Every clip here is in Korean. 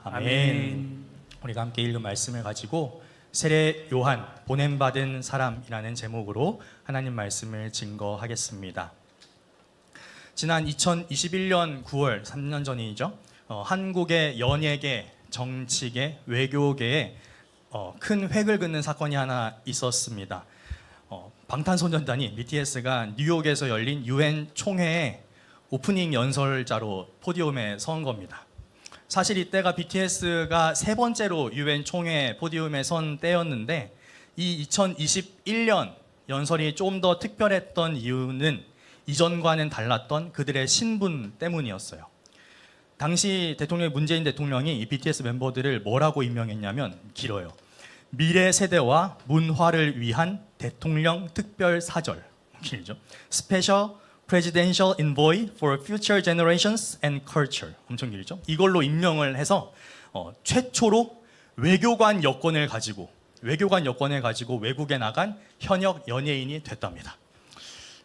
아멘. 우리가 함께 읽은 말씀을 가지고 세례 요한 보냄받은 사람이라는 제목으로 하나님 말씀을 증거하겠습니다. 지난 2021년 9월 3년 전이죠. 한국의 연예계, 정치계, 외교계에 큰 획을 긋는 사건이 하나 있었습니다. 방탄소년단이 BTS가 뉴욕에서 열린 UN 총회의 오프닝 연설자로 포디움에 선 겁니다. 사실 이때가 BTS가 세 번째로 UN 총회 포디움에 선 때였는데 이 2021년 연설이 좀 더 특별했던 이유는 이전과는 달랐던 그들의 신분 때문이었어요. 당시 대통령 문재인 대통령이 이 BTS 멤버들을 뭐라고 임명했냐면 길어요. 미래 세대와 문화를 위한 대통령 특별 사절. 길죠. Special Presidential Envoy for Future Generations and Culture. 엄청 길죠. 이걸로 임명을 해서 최초로 외교관 여권을 가지고 외국에 나간 현역 연예인이 됐답니다.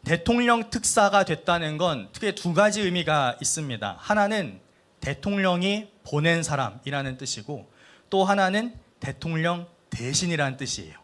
대통령 특사가 됐다는 건 크게 두 가지 의미가 있습니다. 하나는 대통령이 보낸 사람이라는 뜻이고 또 하나는 대통령 대신이라는 뜻이에요.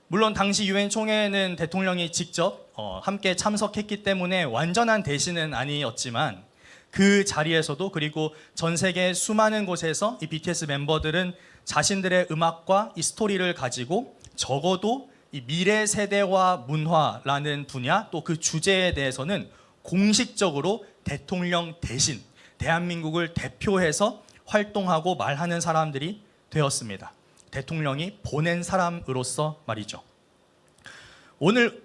물론 당시 유엔 총회에는 대통령이 직접 함께 참석했기 때문에 완전한 대신은 아니었지만 그 자리에서도 그리고 전 세계 수많은 곳에서 이 BTS 멤버들은 자신들의 음악과 이 스토리를 가지고 적어도 이 미래 세대와 문화라는 분야 또 그 주제에 대해서는 공식적으로 대통령 대신 대한민국을 대표해서 활동하고 말하는 사람들이 되었습니다. 대통령이 보낸 사람으로서 말이죠. 오늘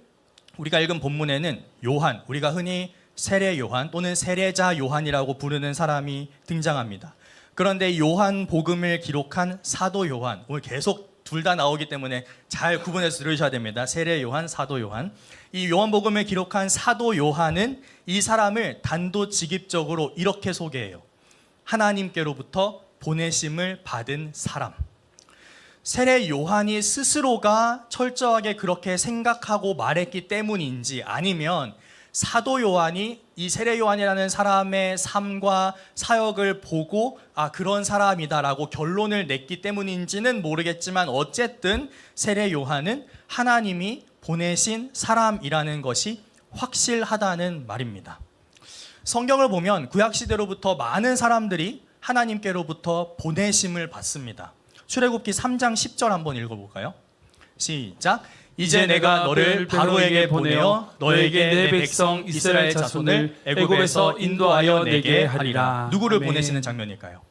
우리가 읽은 본문에는 요한, 우리가 흔히 세례 요한 또는 세례자 요한이라고 부르는 사람이 등장합니다. 그런데 요한 복음을 기록한 사도 요한, 오늘 계속 둘 다 나오기 때문에 잘 구분해서 들으셔야 됩니다. 세례 요한, 사도 요한. 이 요한복음을 기록한 사도 요한은 이 사람을 단도직입적으로 이렇게 소개해요. 하나님께로부터 보내심을 받은 사람. 세례 요한이 스스로가 철저하게 그렇게 생각하고 말했기 때문인지 아니면 사도 요한이 이 세례 요한이라는 사람의 삶과 사역을 보고 그런 사람이다라고 결론을 냈기 때문인지는 모르겠지만 어쨌든 세례 요한은 하나님이 보내신 사람이라는 것이 확실하다는 말입니다. 성경을 보면 구약시대로부터 많은 사람들이 하나님께로부터 보내심을 받습니다. 출애굽기 3장 10절 한번 읽어볼까요? 시작. 이제 내가 너를 바로에게 보내어 너에게 내 백성 이스라엘 자손을 애굽에서 인도하여 내게 하리라. 누구를 아멘. 보내시는 장면일까요?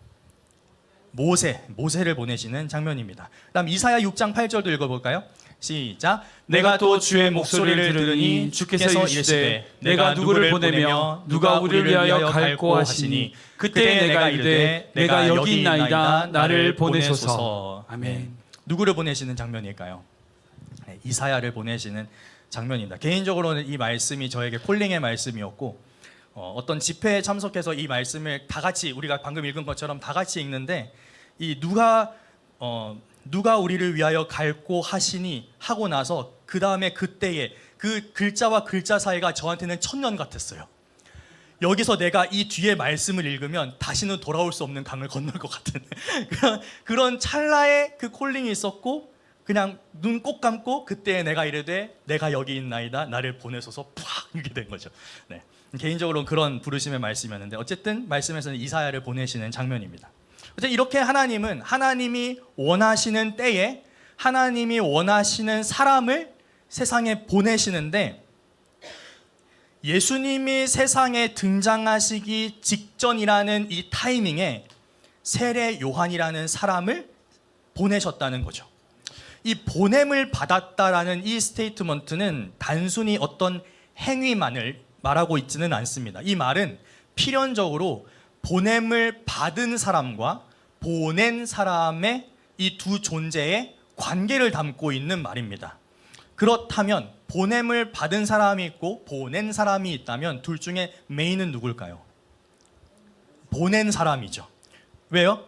모세를 보내시는 장면입니다. 그다음 이사야 6장 8절도 읽어볼까요? 시작. 내가 또 주의 목소리를 들으니 주께서 이르시되 내가 누구를 보내며 누가 우리를 위하여 갈고 하시니 그때 내가 이르되 내가 여기 있나이다 나를 보내소서. 아멘. 누구를 보내시는 장면일까요? 네, 이사야를 보내시는 장면입니다. 개인적으로는 이 말씀이 저에게 콜링의 말씀이었고 어떤 집회에 참석해서 이 말씀을 다 같이 우리가 방금 읽은 것처럼 다 같이 읽는데 이 누가 우리를 위하여 갈고 하시니 하고 나서 그 다음에 그때에 그 글자와 글자 사이가 저한테는 천년 같았어요. 여기서 내가 이 뒤에 말씀을 읽으면 다시는 돌아올 수 없는 강을 건널 것 같은 그런 찰나의 그 콜링이 있었고 그냥 눈 꼭 감고 그때에 내가 이르되 내가 여기 있나이다 나를 보내소서 팍 이렇게 된 거죠. 네. 개인적으로는 그런 부르심의 말씀이었는데 어쨌든 말씀에서는 이사야를 보내시는 장면입니다. 어쨌든 이렇게 하나님은 하나님이 원하시는 때에 하나님이 원하시는 사람을 세상에 보내시는데 예수님이 세상에 등장하시기 직전이라는 이 타이밍에 세례 요한이라는 사람을 보내셨다는 거죠. 이 보냄을 받았다라는 이 스테이트먼트는 단순히 어떤 행위만을 말하고 있지는 않습니다. 이 말은 필연적으로 보냄을 받은 사람과 보낸 사람의 이 두 존재의 관계를 담고 있는 말입니다. 그렇다면 보냄을 받은 사람이 있고 보낸 사람이 있다면 둘 중에 메인은 누굴까요? 보낸 사람이죠. 왜요?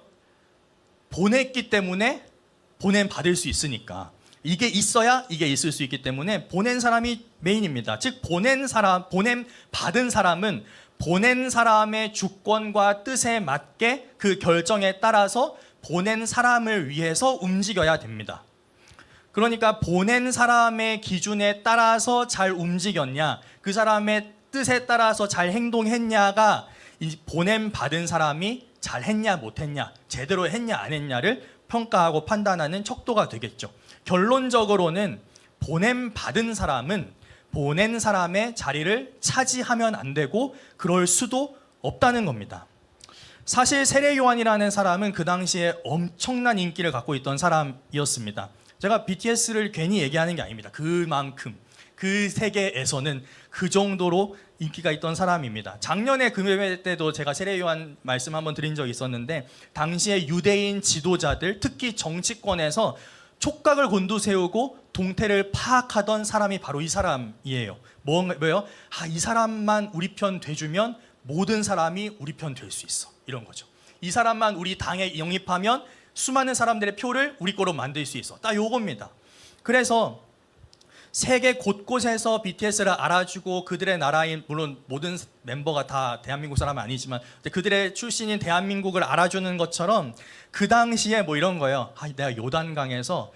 보냈기 때문에 보냄 받을 수 있으니까. 이게 있어야 이게 있을 수 있기 때문에 보낸 사람이 메인입니다. 즉 보냄 받은 사람은 보낸 사람의 주권과 뜻에 맞게 그 결정에 따라서 보낸 사람을 위해서 움직여야 됩니다. 그러니까 보낸 사람의 기준에 따라서 잘 움직였냐, 그 사람의 뜻에 따라서 잘 행동했냐가 이 보냄 받은 사람이 잘 했냐 못했냐, 제대로 했냐 안 했냐를 평가하고 판단하는 척도가 되겠죠. 결론적으로는 보냄 받은 사람은 보낸 사람의 자리를 차지하면 안 되고 그럴 수도 없다는 겁니다. 사실 세례 요한이라는 사람은 그 당시에 엄청난 인기를 갖고 있던 사람이었습니다. 제가 BTS를 괜히 얘기하는 게 아닙니다. 그만큼 그 세계에서는 그 정도로 인기가 있던 사람입니다. 작년에 금요일 때도 제가 세례 요한 말씀 한번 드린 적이 있었는데, 당시에 유대인 지도자들, 특히 정치권에서 촉각을 곤두세우고 동태를 파악하던 사람이 바로 이 사람이에요. 뭐요? 이 사람만 우리 편 돼주면 모든 사람이 우리 편 될 수 있어, 이런 거죠. 이 사람만 우리 당에 영입하면 수많은 사람들의 표를 우리 거로 만들 수 있어, 딱 요겁니다. 그래서 세계 곳곳에서 BTS를 알아주고 그들의 나라인, 물론 모든 멤버가 다 대한민국 사람은 아니지만 그들의 출신인 대한민국을 알아주는 것처럼 그 당시에 뭐 이런 거예요. 내가 요단강에서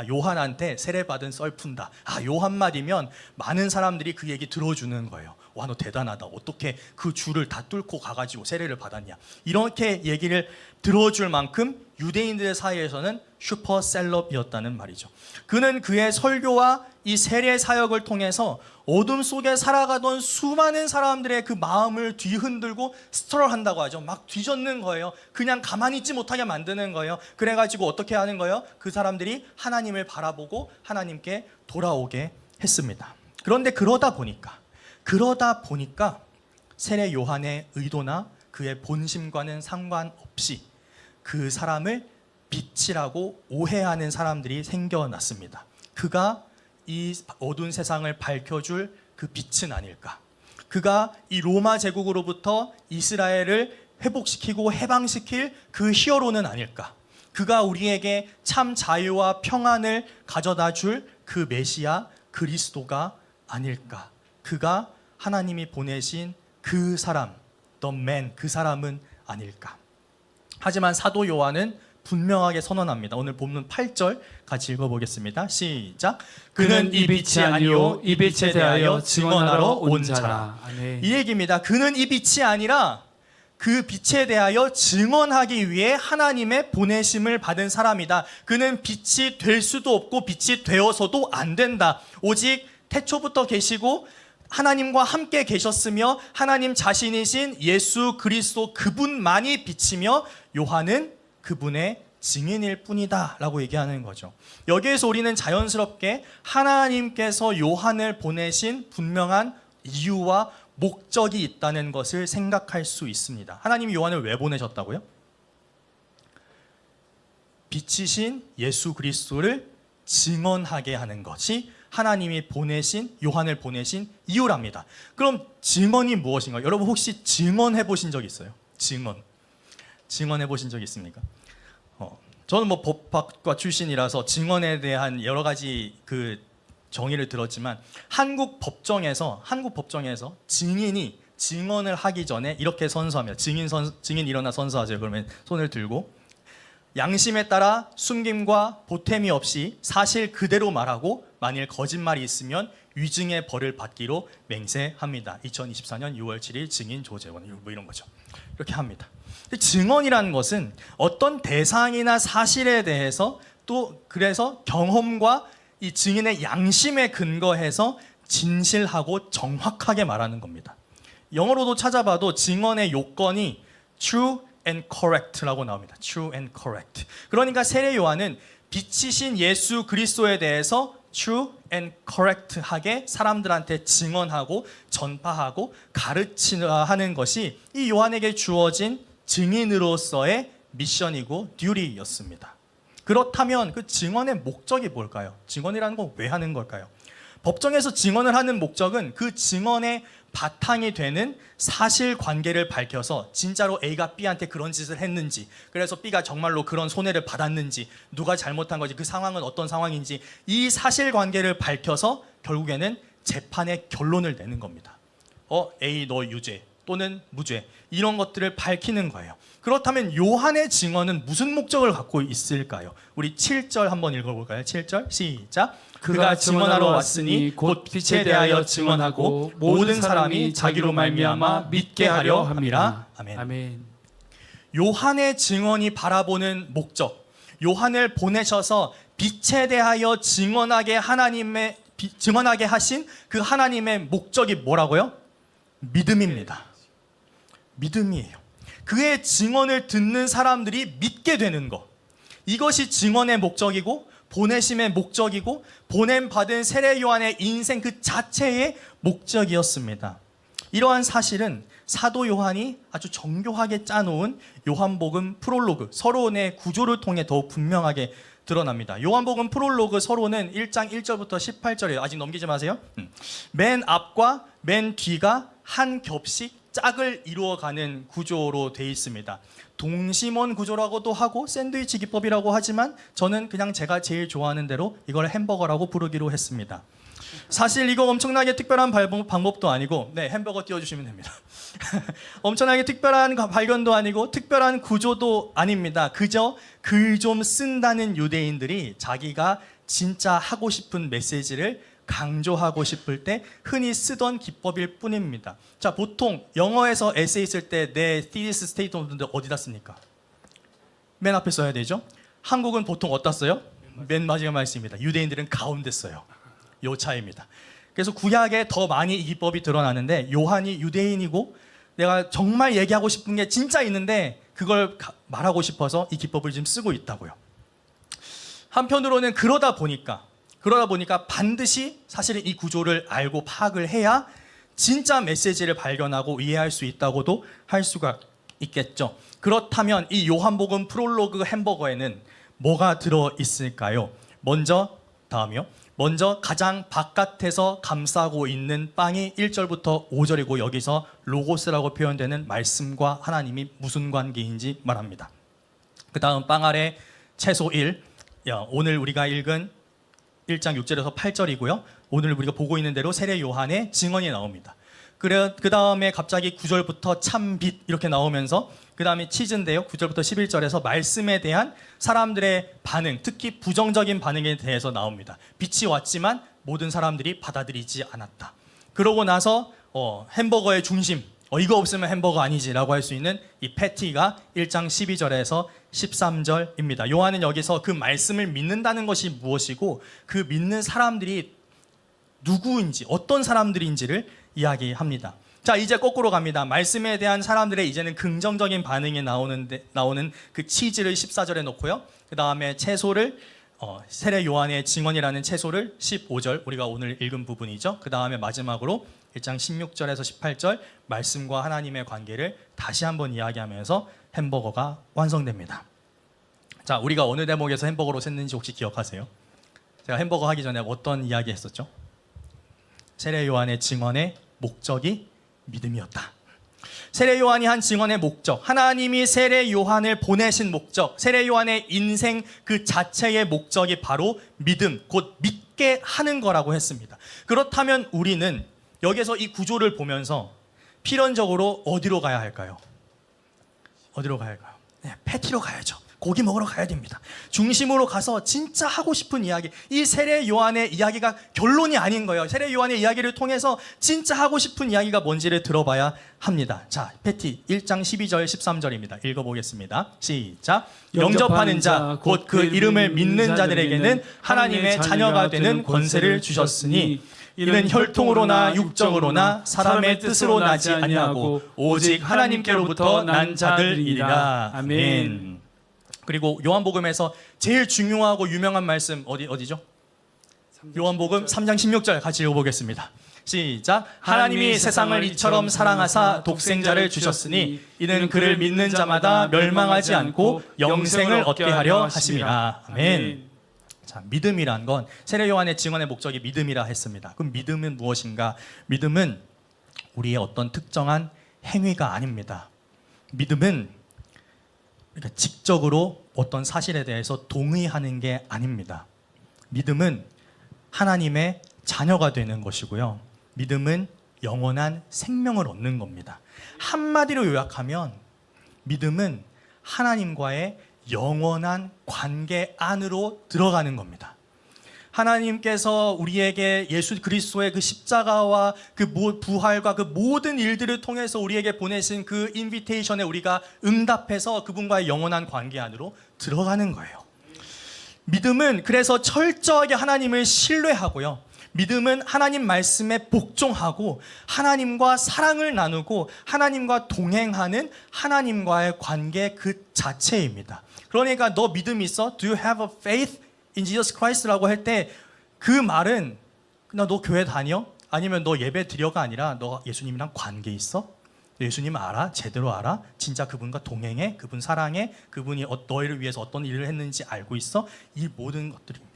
요한한테 세례받은 썰 푼다. 요 한마디면 많은 사람들이 그 얘기 들어주는 거예요. 와, 너 대단하다. 어떻게 그 줄을 다 뚫고 가가지고 세례를 받았냐. 이렇게 얘기를 들어줄 만큼 유대인들 사이에서는 슈퍼셀럽이었다는 말이죠. 그는 그의 설교와 이 세례 사역을 통해서 어둠 속에 살아가던 수많은 사람들의 그 마음을 뒤흔들고 스트롤한다고 하죠. 막 뒤젓는 거예요. 그냥 가만히 있지 못하게 만드는 거예요. 그래가지고 어떻게 하는 거예요? 그 사람들이 하나님을 바라보고 하나님께 돌아오게 했습니다. 그런데 그러다 보니까 세례 요한의 의도나 그의 본심과는 상관없이 그 사람을 빛이라고 오해하는 사람들이 생겨났습니다. 그가 이 어두운 세상을 밝혀줄 그 빛은 아닐까? 그가 이 로마 제국으로부터 이스라엘을 회복시키고 해방시킬 그 히어로는 아닐까? 그가 우리에게 참 자유와 평안을 가져다 줄 그 메시아 그리스도가 아닐까? 그가 하나님이 보내신 그 사람, the man, 그 사람은 아닐까? 하지만 사도 요한은 분명하게 선언합니다. 오늘 본문 8절 같이 읽어보겠습니다. 시작. 그는 이 빛이 아니요 이 빛에 대하여 증언하러 온 자라. 아멘. 이 얘기입니다. 그는 이 빛이 아니라 그 빛에 대하여 증언하기 위해 하나님의 보내심을 받은 사람이다. 그는 빛이 될 수도 없고 빛이 되어서도 안 된다. 오직 태초부터 계시고 하나님과 함께 계셨으며 하나님 자신이신 예수 그리스도 그분만이 빛이며 요한은 그분의 증인일 뿐이다 라고 얘기하는 거죠. 여기에서 우리는 자연스럽게 하나님께서 요한을 보내신 분명한 이유와 목적이 있다는 것을 생각할 수 있습니다. 하나님이 요한을 왜 보내셨다고요? 빛이신 예수 그리스도를 증언하게 하는 것이 하나님이 보내신 요한을 보내신 이유랍니다. 그럼 증언이 무엇인가요? 여러분 혹시 증언해 보신 적 있어요? 증언해 보신 적 있습니까? 저는 뭐 법학과 출신이라서 증언에 대한 여러 가지 그 정의를 들었지만 한국 법정에서 증인이 증언을 하기 전에 이렇게 선서합니다. 증인 일어나 선서하세요. 그러면 손을 들고 양심에 따라 숨김과 보탬이 없이 사실 그대로 말하고 만일 거짓말이 있으면 위증의 벌을 받기로 맹세합니다. 2024년 6월 7일 증인 조재원, 뭐 이런 거죠. 이렇게 합니다. 증언이라는 것은 어떤 대상이나 사실에 대해서 또 그래서 경험과 이 증인의 양심에 근거해서 진실하고 정확하게 말하는 겁니다. 영어로도 찾아봐도 증언의 요건이 true and correct라고 나옵니다. true and correct. 그러니까 세례 요한은 빛이신 예수 그리스도에 대해서 true and correct하게 사람들한테 증언하고 전파하고 가르치는 것이 이 요한에게 주어진 증인으로서의 미션이고 듀티였습니다. 그렇다면 그 증언의 목적이 뭘까요? 증언이라는 건 왜 하는 걸까요? 법정에서 증언을 하는 목적은 그 증언의 바탕이 되는 사실관계를 밝혀서 진짜로 A가 B한테 그런 짓을 했는지, 그래서 B가 정말로 그런 손해를 받았는지, 누가 잘못한 거지, 그 상황은 어떤 상황인지, 이 사실관계를 밝혀서 결국에는 재판의 결론을 내는 겁니다. A 너 유죄 또는 무죄, 이런 것들을 밝히는 거예요. 그렇다면 요한의 증언은 무슨 목적을 갖고 있을까요? 우리 7절 한번 읽어볼까요? 7절 시작. 그가 증언하러 왔으니 곧 빛에 대하여 증언하고 모든 사람이 자기로 말미암아 믿게 하려 함이라. 아멘. 아멘. 요한의 증언이 바라보는 목적, 요한을 보내셔서 빛에 대하여 증언하게 하신 그 하나님의 목적이 뭐라고요? 믿음입니다. 믿음이에요. 그의 증언을 듣는 사람들이 믿게 되는 것, 이것이 증언의 목적이고 보내심의 목적이고 보냄받은 세례 요한의 인생 그 자체의 목적이었습니다. 이러한 사실은 사도 요한이 아주 정교하게 짜놓은 요한복음 프롤로그, 서론의 구조를 통해 더욱 분명하게 드러납니다. 요한복음 프롤로그 서론은 1장 1절부터 18절이에요. 아직 넘기지 마세요. 맨 앞과 맨 뒤가 한 겹씩 짝을 이루어가는 구조로 되어 있습니다. 동심원 구조라고도 하고 샌드위치 기법이라고 하지만 저는 그냥 제가 제일 좋아하는 대로 이걸 햄버거라고 부르기로 했습니다. 사실 이거 엄청나게 특별한 방법도 아니고, 네, 햄버거 띄워주시면 됩니다. 엄청나게 특별한 발견도 아니고 특별한 구조도 아닙니다. 그저 글 좀 쓴다는 유대인들이 자기가 진짜 하고 싶은 메시지를 강조하고 싶을 때 흔히 쓰던 기법일 뿐입니다. 자, 보통 영어에서 에세이 쓸 때 내 thesis statement인데 어디다 씁니까? 맨 앞에 써야 되죠. 한국은 보통 어디다 써요? 맨 마지막 말씀입니다. 유대인들은 가운데 써요. 요 차이입니다. 그래서 구약에 더 많이 이 기법이 드러나는데, 요한이 유대인이고 내가 정말 얘기하고 싶은 게 진짜 있는데 그걸 말하고 싶어서 이 기법을 지금 쓰고 있다고요. 한편으로는 그러다 보니까 반드시 사실은 이 구조를 알고 파악을 해야 진짜 메시지를 발견하고 이해할 수 있다고도 할 수가 있겠죠. 그렇다면 이 요한복음 프롤로그 햄버거에는 뭐가 들어있을까요? 먼저 가장 바깥에서 감싸고 있는 빵이 1절부터 5절이고, 여기서 로고스라고 표현되는 말씀과 하나님이 무슨 관계인지 말합니다. 그 다음 빵 아래 채소 1, 오늘 우리가 읽은 1장 6절에서 8절이고요. 오늘 우리가 보고 있는 대로 세례 요한의 증언이 나옵니다. 그 다음에 갑자기 9절부터 참빛 이렇게 나오면서 그 다음에 치즈인데요. 9절부터 11절에서 말씀에 대한 사람들의 반응, 특히 부정적인 반응에 대해서 나옵니다. 빛이 왔지만 모든 사람들이 받아들이지 않았다. 그러고 나서 햄버거의 중심, 이거 없으면 햄버거 아니지라고 할 수 있는 이 패티가 1장 12절에서 13절입니다. 요한은 여기서 그 말씀을 믿는다는 것이 무엇이고 그 믿는 사람들이 누구인지, 어떤 사람들인지를 이야기합니다. 자, 이제 거꾸로 갑니다. 말씀에 대한 사람들의 이제는 긍정적인 반응이 나오는 그 치즈를 14절에 놓고요. 그 다음에 채소를 세례 요한의 증언이라는 채소를 15절, 우리가 오늘 읽은 부분이죠. 그 다음에 마지막으로 1장 16절에서 18절 말씀과 하나님의 관계를 다시 한번 이야기하면서 햄버거가 완성됩니다. 자, 우리가 어느 대목에서 햄버거로 샜는지 혹시 기억하세요? 제가 햄버거 하기 전에 어떤 이야기 했었죠? 세례 요한의 증언의 목적이 믿음이었다. 세례 요한이 한 증언의 목적, 하나님이 세례 요한을 보내신 목적, 세례 요한의 인생 그 자체의 목적이 바로 믿음, 곧 믿게 하는 거라고 했습니다. 그렇다면 우리는 여기서 이 구조를 보면서 필연적으로 어디로 가야 할까요? 어디로 가야 할까요? 네, 패티로 가야죠. 고기 먹으러 가야 됩니다. 중심으로 가서 진짜 하고 싶은 이야기, 이 세례 요한의 이야기가 결론이 아닌 거예요. 세례 요한의 이야기를 통해서 진짜 하고 싶은 이야기가 뭔지를 들어봐야 합니다. 자, 패티 1장 12절 13절입니다. 읽어보겠습니다. 시작. 영접하는 자, 곧 그 이름을 믿는 자들에게는 하나님의 자녀가 되는 권세를 주셨으니 이는 혈통으로나 육정으로나 사람의 뜻으로 나지 아니하고 오직 하나님께로부터 난 자들이라. 아멘. 그리고 요한복음에서 제일 중요하고 유명한 말씀 어디죠? 요한복음 3장 16절 같이 읽어보겠습니다. 시작. 하나님이 세상을 이처럼 사랑하사 독생자를 주셨으니 이는 그를 믿는 자마다 멸망하지 않고 영생을 얻게 하려 하심이라. 아멘. 자, 믿음이란 건 세례 요한의 증언의 목적이 믿음이라 했습니다. 그럼 믿음은 무엇인가? 믿음은 우리의 어떤 특정한 행위가 아닙니다. 믿음은 그러니까 직접으로 어떤 사실에 대해서 동의하는 게 아닙니다. 믿음은 하나님의 자녀가 되는 것이고요. 믿음은 영원한 생명을 얻는 겁니다. 한마디로 요약하면 믿음은 하나님과의 영원한 관계 안으로 들어가는 겁니다. 하나님께서 우리에게 예수 그리스도의 그 십자가와 그 부활과 그 모든 일들을 통해서 우리에게 보내신 그 인비테이션에 우리가 응답해서 그분과의 영원한 관계 안으로 들어가는 거예요. 믿음은 그래서 철저하게 하나님을 신뢰하고요. 믿음은 하나님 말씀에 복종하고 하나님과 사랑을 나누고 하나님과 동행하는 하나님과의 관계 그 자체입니다. 그러니까 너 믿음 있어? Do you have a faith in Jesus Christ라고 할 때 그 말은 그냥 너 교회 다녀? 아니면 너 예배 드려가 아니라 너 예수님이랑 관계 있어? 예수님 알아? 제대로 알아? 진짜 그분과 동행해? 그분 사랑해? 그분이 너희를 위해서 어떤 일을 했는지 알고 있어? 이 모든 것들입니다.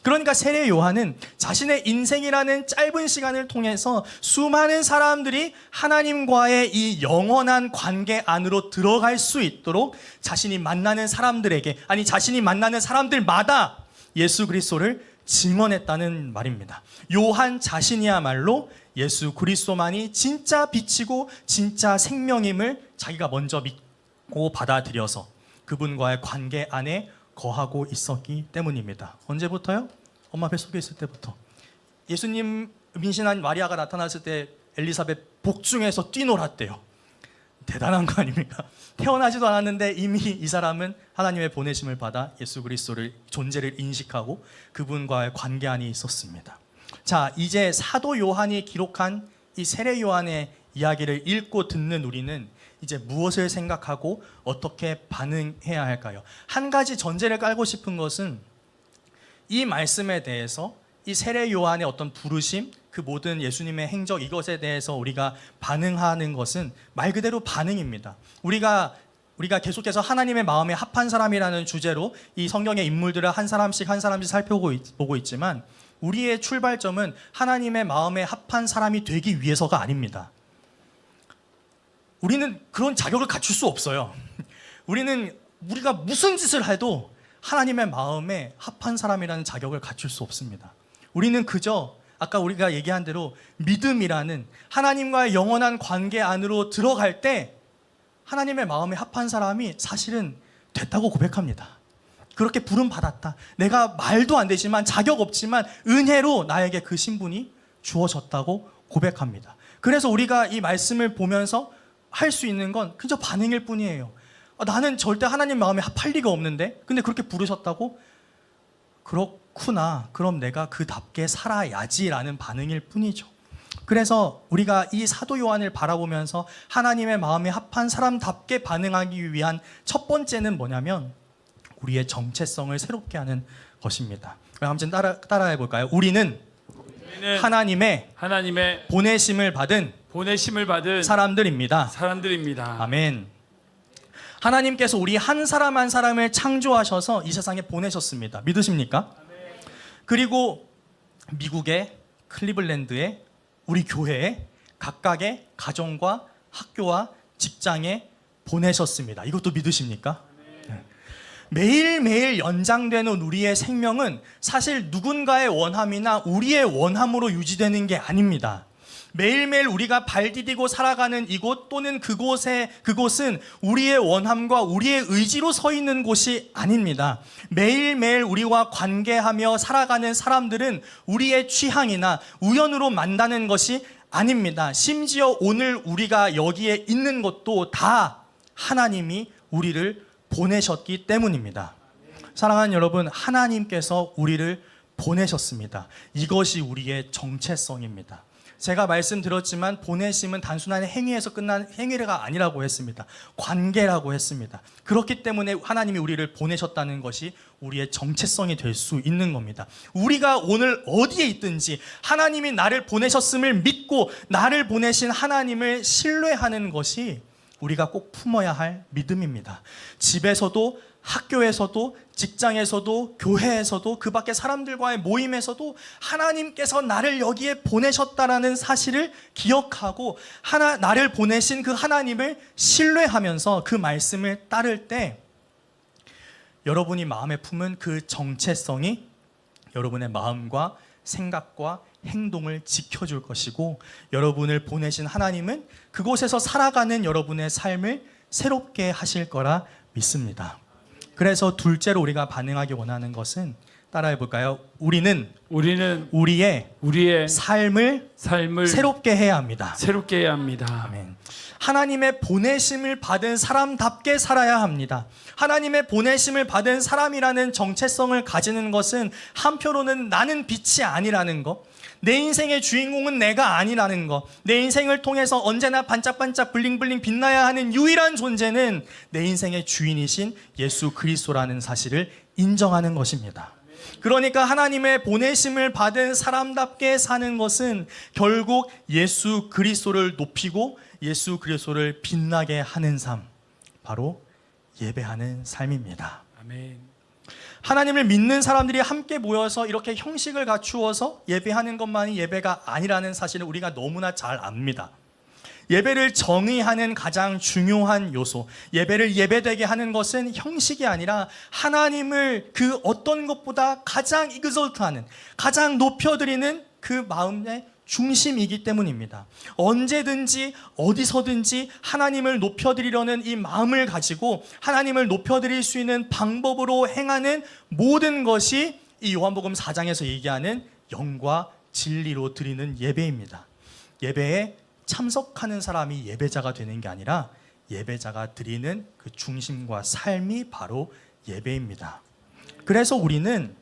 그러니까 세례 요한은 자신의 인생이라는 짧은 시간을 통해서 수많은 사람들이 하나님과의 이 영원한 관계 안으로 들어갈 수 있도록 자신이 만나는 사람들에게, 아니 자신이 만나는 사람들마다 예수 그리스도를 증언했다는 말입니다. 요한 자신이야말로 예수 그리스도만이 진짜 빛이고 진짜 생명임을 자기가 먼저 믿고 받아들여서 그분과의 관계 안에 거하고 있었기 때문입니다. 언제부터요? 엄마 뱃속에 있을 때부터. 예수님 임신한 마리아가 나타났을 때 엘리사벳 복중에서 뛰놀았대요. 대단한 거 아닙니까? 태어나지도 않았는데 이미 이 사람은 하나님의 보내심을 받아 예수 그리스도를 존재를 인식하고 그분과의 관계 안에 있었습니다. 자, 이제 사도 요한이 기록한 이 세례 요한의 이야기를 읽고 듣는 우리는 이제 무엇을 생각하고 어떻게 반응해야 할까요? 한 가지 전제를 깔고 싶은 것은 이 말씀에 대해서 이 세례 요한의 어떤 부르심, 그 모든 예수님의 행적 이것에 대해서 우리가 반응하는 것은 말 그대로 반응입니다. 우리가 계속해서 하나님의 마음에 합한 사람이라는 주제로 이 성경의 인물들을 한 사람씩 살펴보고 있지만 우리의 출발점은 하나님의 마음에 합한 사람이 되기 위해서가 아닙니다. 우리는 그런 자격을 갖출 수 없어요. 우리가 무슨 짓을 해도 하나님의 마음에 합한 사람이라는 자격을 갖출 수 없습니다. 우리는 그저 아까 우리가 얘기한 대로 믿음이라는 하나님과의 영원한 관계 안으로 들어갈 때 하나님의 마음에 합한 사람이 사실은 됐다고 고백합니다. 그렇게 부름 받았다. 내가 말도 안 되지만 자격 없지만 은혜로 나에게 그 신분이 주어졌다고 고백합니다. 그래서 우리가 이 말씀을 보면서 할 수 있는 건 그저 반응일 뿐이에요. 나는 절대 하나님 마음에 합할 리가 없는데 근데 그렇게 부르셨다고? 그렇구나. 그럼 내가 그답게 살아야지라는 반응일 뿐이죠. 그래서 우리가 이 사도 요한을 바라보면서 하나님의 마음에 합한 사람답게 반응하기 위한 첫 번째는 뭐냐면 우리의 정체성을 새롭게 하는 것입니다. 한번 따라해 볼까요? 우리는 하나님의 보내심을 받은 사람들입니다. 아멘. 하나님께서 우리 한 사람 한 사람을 창조하셔서 이 세상에 보내셨습니다. 믿으십니까? 아멘. 그리고 미국의 클리블랜드에 우리 교회에 각각의 가정과 학교와 직장에 보내셨습니다. 이것도 믿으십니까? 네. 매일매일 연장되는 우리의 생명은 사실 누군가의 원함이나 우리의 원함으로 유지되는 게 아닙니다. 매일매일 우리가 발 디디고 살아가는 이곳 또는 그곳은 우리의 원함과 우리의 의지로 서 있는 곳이 아닙니다. 매일매일 우리와 관계하며 살아가는 사람들은 우리의 취향이나 우연으로 만나는 것이 아닙니다. 심지어 오늘 우리가 여기에 있는 것도 다 하나님이 우리를 보내셨기 때문입니다. 사랑하는 여러분, 하나님께서 우리를 보내셨습니다. 이것이 우리의 정체성입니다. 제가 말씀드렸지만 보내심은 단순한 행위에서 끝난 행위가 아니라고 했습니다. 관계라고 했습니다. 그렇기 때문에 하나님이 우리를 보내셨다는 것이 우리의 정체성이 될 수 있는 겁니다. 우리가 오늘 어디에 있든지 하나님이 나를 보내셨음을 믿고 나를 보내신 하나님을 신뢰하는 것이 우리가 꼭 품어야 할 믿음입니다. 집에서도, 학교에서도, 직장에서도, 교회에서도, 그 밖에 사람들과의 모임에서도 하나님께서 나를 여기에 보내셨다라는 사실을 기억하고 나를 보내신 그 하나님을 신뢰하면서 그 말씀을 따를 때 여러분이 마음에 품은 그 정체성이 여러분의 마음과 생각과 행동을 지켜줄 것이고, 여러분을 보내신 하나님은 그곳에서 살아가는 여러분의 삶을 새롭게 하실 거라 믿습니다. 그래서 둘째로 우리가 반응하기 원하는 것은, 따라해 볼까요? 우리는 우리의 삶을 새롭게 해야 합니다. 새롭게 해야 합니다. 아멘. 하나님의 보내심을 받은 사람답게 살아야 합니다. 하나님의 보내심을 받은 사람이라는 정체성을 가지는 것은 한편으로는 나는 빛이 아니라는 것, 내 인생의 주인공은 내가 아니라는 것, 내 인생을 통해서 언제나 반짝반짝 블링블링 빛나야 하는 유일한 존재는 내 인생의 주인이신 예수 그리스도라는 사실을 인정하는 것입니다. 그러니까 하나님의 보내심을 받은 사람답게 사는 것은 결국 예수 그리스도를 높이고 예수 그리스도를 빛나게 하는 삶, 바로 예배하는 삶입니다. 아멘. 하나님을 믿는 사람들이 함께 모여서 이렇게 형식을 갖추어서 예배하는 것만이 예배가 아니라는 사실을 우리가 너무나 잘 압니다. 예배를 정의하는 가장 중요한 요소, 예배를 예배되게 하는 것은 형식이 아니라 하나님을 그 어떤 것보다 가장 exalt하는, 가장 높여드리는 그 마음의 중심이기 때문입니다. 언제든지 어디서든지 하나님을 높여드리려는 이 마음을 가지고 하나님을 높여드릴 수 있는 방법으로 행하는 모든 것이 이 요한복음 4장에서 얘기하는 영과 진리로 드리는 예배입니다. 예배에 참석하는 사람이 예배자가 되는 게 아니라 예배자가 드리는 그 중심과 삶이 바로 예배입니다. 그래서 우리는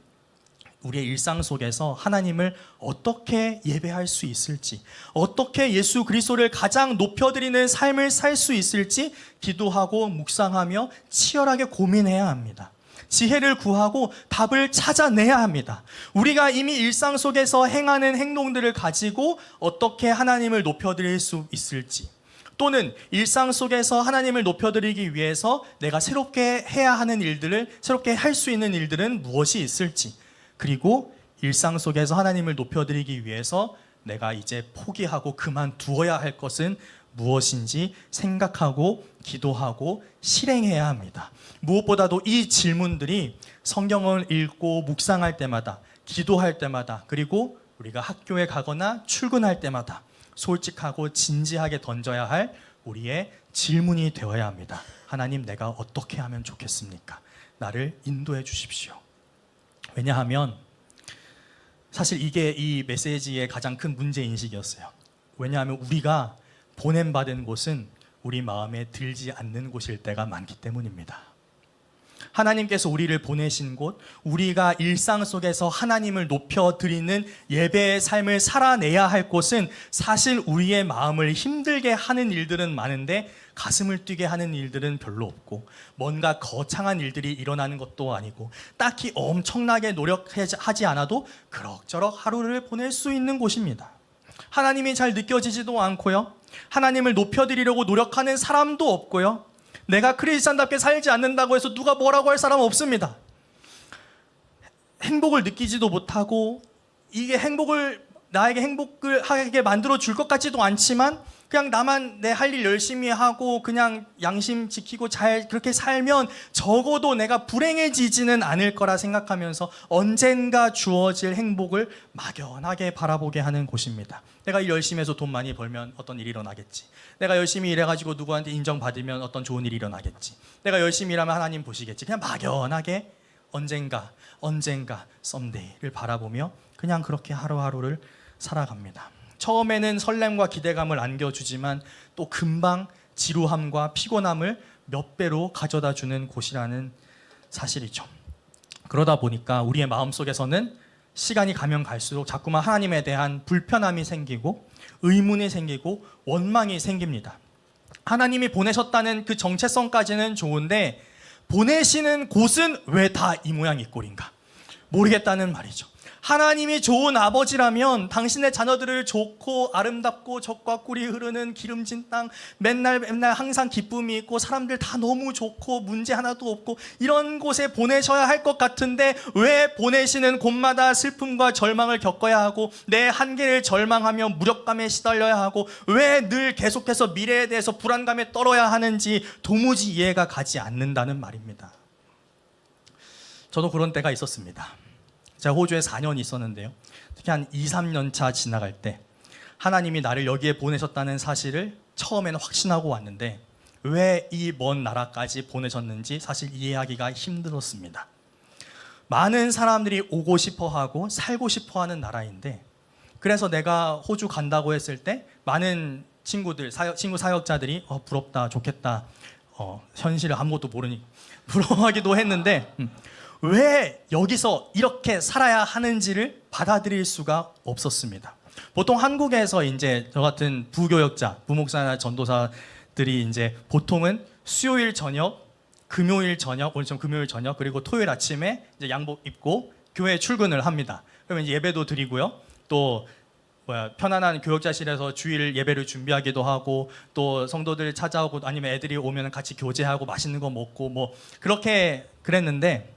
우리의 일상 속에서 하나님을 어떻게 예배할 수 있을지, 어떻게 예수 그리스도를 가장 높여드리는 삶을 살 수 있을지 기도하고 묵상하며 치열하게 고민해야 합니다. 지혜를 구하고 답을 찾아내야 합니다. 우리가 이미 일상 속에서 행하는 행동들을 가지고 어떻게 하나님을 높여드릴 수 있을지, 또는 일상 속에서 하나님을 높여드리기 위해서 내가 새롭게 해야 하는 일들을, 새롭게 할 수 있는 일들은 무엇이 있을지, 그리고 일상 속에서 하나님을 높여드리기 위해서 내가 이제 포기하고 그만두어야 할 것은 무엇인지 생각하고 기도하고 실행해야 합니다. 무엇보다도 이 질문들이 성경을 읽고 묵상할 때마다, 기도할 때마다, 그리고 우리가 학교에 가거나 출근할 때마다 솔직하고 진지하게 던져야 할 우리의 질문이 되어야 합니다. 하나님, 내가 어떻게 하면 좋겠습니까? 나를 인도해 주십시오. 왜냐하면 사실 이게 이 메시지의 가장 큰 문제인식이었어요. 왜냐하면 우리가 보냄받은 곳은 우리 마음에 들지 않는 곳일 때가 많기 때문입니다. 하나님께서 우리를 보내신 곳, 우리가 일상 속에서 하나님을 높여드리는 예배의 삶을 살아내야 할 곳은 사실 우리의 마음을 힘들게 하는 일들은 많은데 가슴을 뛰게 하는 일들은 별로 없고, 뭔가 거창한 일들이 일어나는 것도 아니고, 딱히 엄청나게 노력하지 않아도 그럭저럭 하루를 보낼 수 있는 곳입니다. 하나님이 잘 느껴지지도 않고요, 하나님을 높여드리려고 노력하는 사람도 없고요, 내가 크리스찬답게 살지 않는다고 해서 누가 뭐라고 할 사람은 없습니다. 행복을 느끼지도 못하고, 이게 나에게 행복을 하게 만들어 줄 것 같지도 않지만, 그냥 나만 내 할 일 열심히 하고 그냥 양심 지키고 잘 그렇게 살면 적어도 내가 불행해지지는 않을 거라 생각하면서 언젠가 주어질 행복을 막연하게 바라보게 하는 곳입니다. 내가 일 열심히 해서 돈 많이 벌면 어떤 일이 일어나겠지. 내가 열심히 일해가지고 누구한테 인정받으면 어떤 좋은 일이 일어나겠지. 내가 열심히 일하면 하나님 보시겠지. 그냥 막연하게 언젠가 썸데이를 바라보며 그냥 그렇게 하루하루를 살아갑니다. 처음에는 설렘과 기대감을 안겨주지만 또 금방 지루함과 피곤함을 몇 배로 가져다 주는 곳이라는 사실이죠. 그러다 보니까 우리의 마음속에서는 시간이 가면 갈수록 자꾸만 하나님에 대한 불편함이 생기고 의문이 생기고 원망이 생깁니다. 하나님이 보내셨다는 그 정체성까지는 좋은데 보내시는 곳은 왜 다 이 모양 이 꼴인가 모르겠다는 말이죠. 하나님이 좋은 아버지라면 당신의 자녀들을 좋고 아름답고 젖과 꿀이 흐르는 기름진 땅, 맨날 항상 기쁨이 있고 사람들 다 너무 좋고 문제 하나도 없고 이런 곳에 보내셔야 할 것 같은데 왜 보내시는 곳마다 슬픔과 절망을 겪어야 하고 내 한계를 절망하며 무력감에 시달려야 하고 왜 늘 계속해서 미래에 대해서 불안감에 떨어야 하는지 도무지 이해가 가지 않는다는 말입니다. 저도 그런 때가 있었습니다. 제가 호주에 4년 있었는데요. 특히 한 2, 3년 차 지나갈 때 하나님이 나를 여기에 보내셨다는 사실을 처음에는 확신하고 왔는데 왜 이 먼 나라까지 보내셨는지 사실 이해하기가 힘들었습니다. 많은 사람들이 오고 싶어하고 살고 싶어하는 나라인데 그래서 내가 호주 간다고 했을 때 많은 친구들, 친구 사역자들이 부럽다, 좋겠다, 현실을 아무것도 모르니 부러워하기도 했는데 왜 여기서 이렇게 살아야 하는지를 받아들일 수가 없었습니다. 보통 한국에서 이제 저 같은 부교역자, 부목사나 전도사들이 이제 보통은 수요일 저녁, 금요일 저녁, 오늘 좀 금요일 저녁 그리고 토요일 아침에 이제 양복 입고 교회 출근을 합니다. 그러면 이제 예배도 드리고요. 또 편안한 교역자실에서 주일 예배를 준비하기도 하고 또 성도들 찾아오고 아니면 애들이 오면 같이 교제하고 맛있는 거 먹고 뭐 그렇게 그랬는데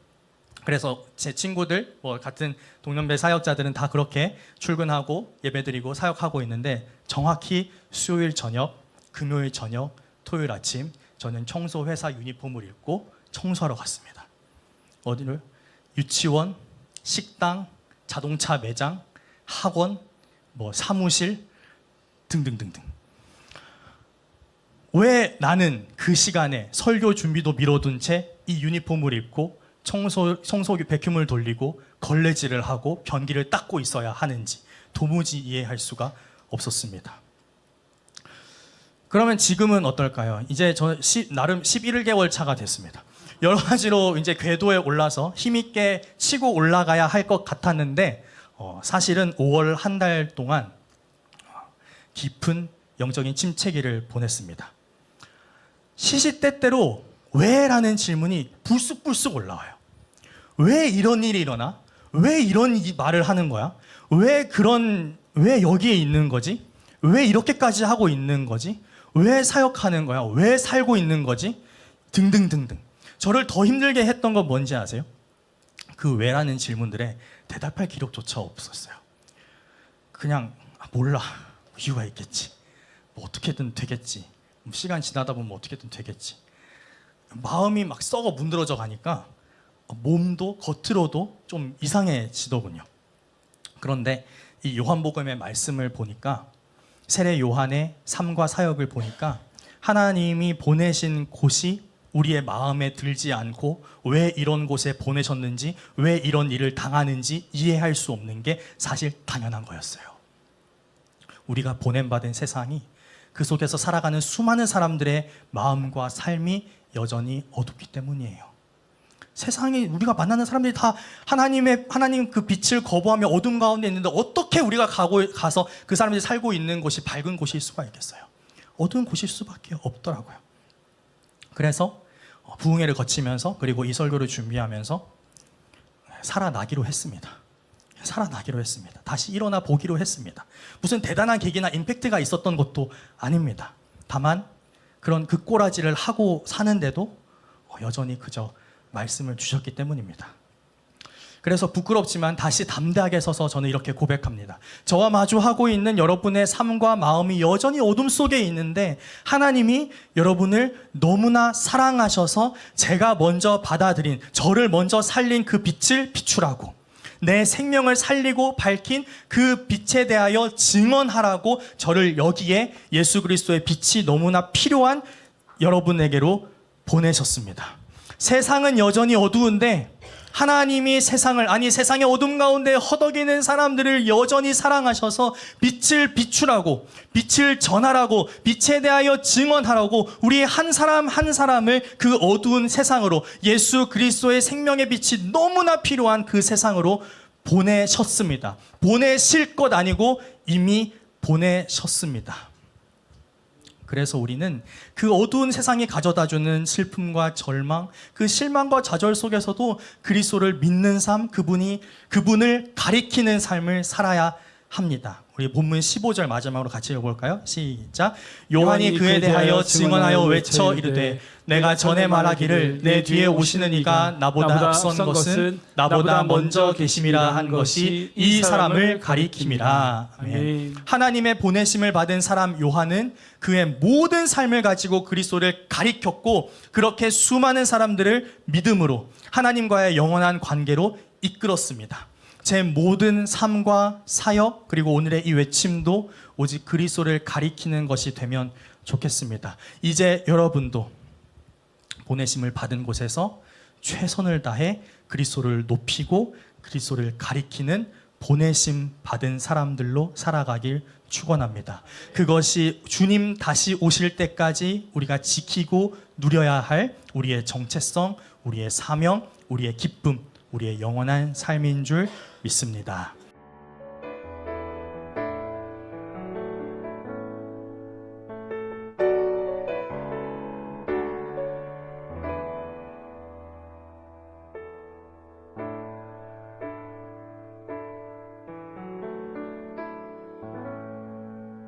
그래서 제 친구들 같은 동년배 사역자들은 다 그렇게 출근하고 예배드리고 사역하고 있는데 정확히 수요일 저녁, 금요일 저녁, 토요일 아침 저는 청소 회사 유니폼을 입고 청소하러 갔습니다. 어디를? 유치원, 식당, 자동차 매장, 학원, 사무실 등등등등. 왜 나는 그 시간에 설교 준비도 미뤄둔 채 이 유니폼을 입고 청소기 백큐을 돌리고 걸레질을 하고 변기를 닦고 있어야 하는지 도무지 이해할 수가 없었습니다. 그러면 지금은 어떨까요? 이제 저 나름 11개월 차가 됐습니다. 여러 가지로 이제 궤도에 올라서 힘있게 치고 올라가야 할 것 같았는데 사실은 5월 한 달 동안 깊은 영적인 침체기를 보냈습니다. 시시때때로 왜? 라는 질문이 불쑥불쑥 올라와요. 왜 이런 일이 일어나? 왜 이런 말을 하는 거야? 왜 여기에 있는 거지? 왜 이렇게까지 하고 있는 거지? 왜 사역하는 거야? 왜 살고 있는 거지? 등등등등. 저를 더 힘들게 했던 건 뭔지 아세요? 그 왜라는 질문들에 대답할 기록조차 없었어요. 그냥 몰라. 이유가 있겠지. 어떻게든 되겠지. 시간 지나다 보면 어떻게든 되겠지. 마음이 막 썩어 문드러져 가니까 몸도 겉으로도 좀 이상해지더군요. 그런데 이 요한복음의 말씀을 보니까 세례 요한의 삶과 사역을 보니까 하나님이 보내신 곳이 우리의 마음에 들지 않고 왜 이런 곳에 보내셨는지 왜 이런 일을 당하는지 이해할 수 없는 게 사실 당연한 거였어요. 우리가 보냄받은 세상이 그 속에서 살아가는 수많은 사람들의 마음과 삶이 여전히 어둡기 때문이에요. 세상이 우리가 만나는 사람들이 다 하나님 그 빛을 거부하며 어둠 가운데 있는데 어떻게 우리가 가서 그 사람들이 살고 있는 곳이 밝은 곳일 수가 있겠어요? 어두운 곳일 수밖에 없더라고요. 그래서 부흥회를 거치면서 그리고 이 설교를 준비하면서 살아나기로 했습니다. 다시 일어나 보기로 했습니다. 무슨 대단한 계기나 임팩트가 있었던 것도 아닙니다. 다만 그런 그 꼬라지를 하고 사는데도 여전히 그저 말씀을 주셨기 때문입니다. 그래서 부끄럽지만 다시 담대하게 서서 저는 이렇게 고백합니다. 저와 마주하고 있는 여러분의 삶과 마음이 여전히 어둠 속에 있는데 하나님이 여러분을 너무나 사랑하셔서 제가 먼저 받아들인, 저를 먼저 살린 그 빛을 비추라고, 내 생명을 살리고 밝힌 그 빛에 대하여 증언하라고 저를 여기에 예수 그리스도의 빛이 너무나 필요한 여러분에게로 보내셨습니다. 세상은 여전히 어두운데 하나님이 세상의 어둠 가운데 허덕이는 사람들을 여전히 사랑하셔서 빛을 비추라고, 빛을 전하라고, 빛에 대하여 증언하라고 우리 한 사람 한 사람을 그 어두운 세상으로, 예수 그리스도의 생명의 빛이 너무나 필요한 그 세상으로 보내셨습니다. 보내실 것 아니고 이미 보내셨습니다. 그래서 우리는 그 어두운 세상이 가져다주는 슬픔과 절망, 그 실망과 좌절 속에서도 그리스도를 믿는 삶, 그분을 가리키는 삶을 살아야 합니다. 우리 본문 15절 마지막으로 같이 읽어볼까요? 시작. 요한이 그에 대하여 증언하여 외쳐 이르되 내가 전에 말하기를 내 뒤에 오시는 이가 나보다 앞선 것은 나보다 먼저 계심이라 한 것이 이 사람을 가리킴이라. 아멘. 하나님의 보내심을 받은 사람 요한은 그의 모든 삶을 가지고 그리스도를 가리켰고 그렇게 수많은 사람들을 믿음으로 하나님과의 영원한 관계로 이끌었습니다. 제 모든 삶과 사역 그리고 오늘의 이 외침도 오직 그리스도를 가리키는 것이 되면 좋겠습니다. 이제 여러분도 보내심을 받은 곳에서 최선을 다해 그리스도를 높이고 그리스도를 가리키는 보내심 받은 사람들로 살아가길 축원합니다. 그것이 주님 다시 오실 때까지 우리가 지키고 누려야 할 우리의 정체성, 우리의 사명, 우리의 기쁨, 우리의 영원한 삶인 줄 믿습니다.